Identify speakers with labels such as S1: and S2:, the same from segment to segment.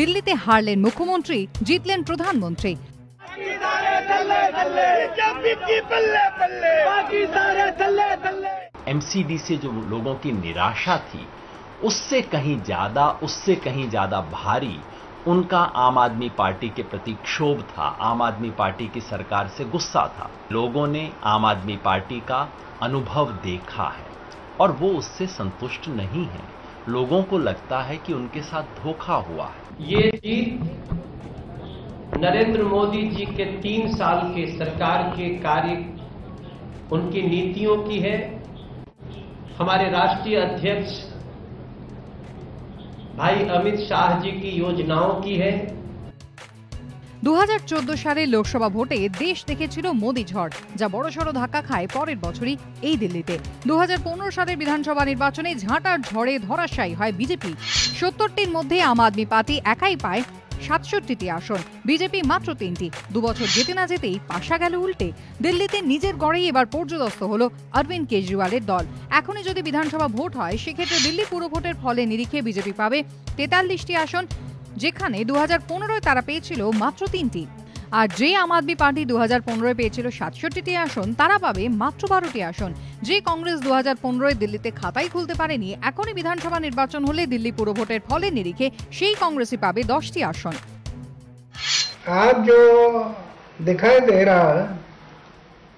S1: দিল্লিতে হারলেন মুখ্যমন্ত্রী, জিতলেন প্রধানমন্ত্রী।
S2: एमसीडी से जो लोगों की निराशा थी उससे कहीं ज्यादा भारी उनका आम आदमी पार्टी के प्रति क्षोभ था, आम आदमी पार्टी की सरकार से गुस्सा था। लोगों ने आम आदमी पार्टी का अनुभव देखा है और वो उससे संतुष्ट नहीं है। लोगों को लगता है कि उनके साथ धोखा हुआ है।
S3: ये जीत नरेंद्र मोदी जी के 3 साल के सरकार के कार्य, उनकी नीतियों की है, हमारे राष्ट्रीय अध्यक्ष भाई अमित शाह जी की योजनाओं की है।
S1: 2014 সালে লোকসভা ভোটে দেশ দেখেছিল মোদি ঝড়, যা বড়সড় ধাক্কা খায় পরের বছরই এই দিল্লিতে। 2015 সালের বিধানসভা নির্বাচনে ঝাঁটার ঝড়ে ধরাশায়ী হয় বিজেপি। 70টির মধ্যে আম আদমি পার্টি একাই পায় 67টি আসন, বিজেপি মাত্র 3টি। 2 বছর যেতে না যেতেই পাশা গেল উল্টে। দিল্লিতে নিজের গড়েই এবার পর্যদস্ত হলো অরবিন্দ কেজরিওয়ালের দল। এখনই যদি বিধানসভা ভোট হয়, সেক্ষেত্রে দিল্লি পুরো ভোটের ফলে নিরিখে বিজেপি পাবে 43টি আসন, যেখানে 2015-এ তারা পেয়েছিল মাত্র 3টি। আর যে আম আদমি পার্টি 2015-এ পেয়েছিল 67টি আসন, তারা পাবে মাত্র 12টি আসন। যে কংগ্রেস 2015-এ দিল্লিতে খাতাই খুলতে পারেনি, এখনই বিধানসভা নির্বাচন হলে দিল্লি পুরো ভোটের ফলে নিরিখে সেই কংগ্রেসই পাবে 10টি আসন।
S4: आज जो दिखाई दे रहा है,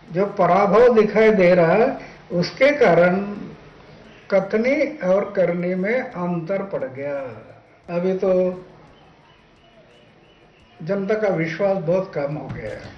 S4: जो पराभव दिखाई दे रहा है, उसके कारण कथनी और करनी में अंतर पड़ गया। अभी तो जनता का विश्वास बहुत कम हो गया है।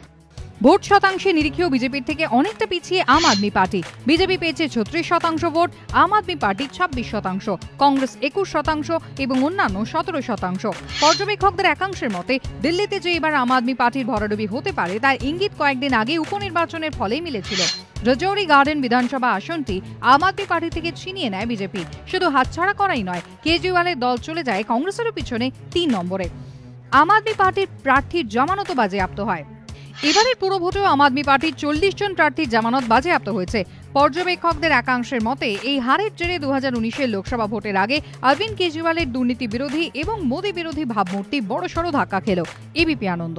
S1: ভোট শতাংশে নিরিখেও বিজেপির থেকে অনেকটা পিছিয়ে আম আদমি পার্টি। বিজেপি পেয়েছে 36% ভোট, আম আদমি পার্টি 26%, কংগ্রেস 21% এবং অন্যান্য 17%। পর্যবেক্ষকদের একাংশের মতে দিল্লিতে যে এবার আম আদমি পার্টির ভরাডুবি হতে পারে, তার ইঙ্গিত কয়েকদিন আগে উপনির্বাচনের ফলেই মিলেছিল। রাজৌরি গার্ডেন বিধানসভা আসনটি আম আদমি পার্টি থেকে ছিনিয়ে নেয় বিজেপি। শুধু হাতছাড়া করাই নয়, কেজরিওয়ালের দল চলে যায় কংগ্রেসেরও পিছনে 3 নম্বরে। আম আদমি পার্টির প্রার্থীর জামানতও বাজেয়াপ্ত হয়। এবারের পুরো ভোটেও আম আদমি পার্টির 40 জন প্রার্থীর জামানত বাজেয়াপ্ত হয়েছে। পর্যবেক্ষকদের একাংশের মতে এই হারের জেরে 2019-এর লোকসভা ভোটের আগে অরবিন্দ কেজরিওয়ালের দুর্নীতি বিরোধী এবং মোদী বিরোধী ভাবমূর্তি বড়সড় ধাক্কা খেল। এবিপি আনন্দ।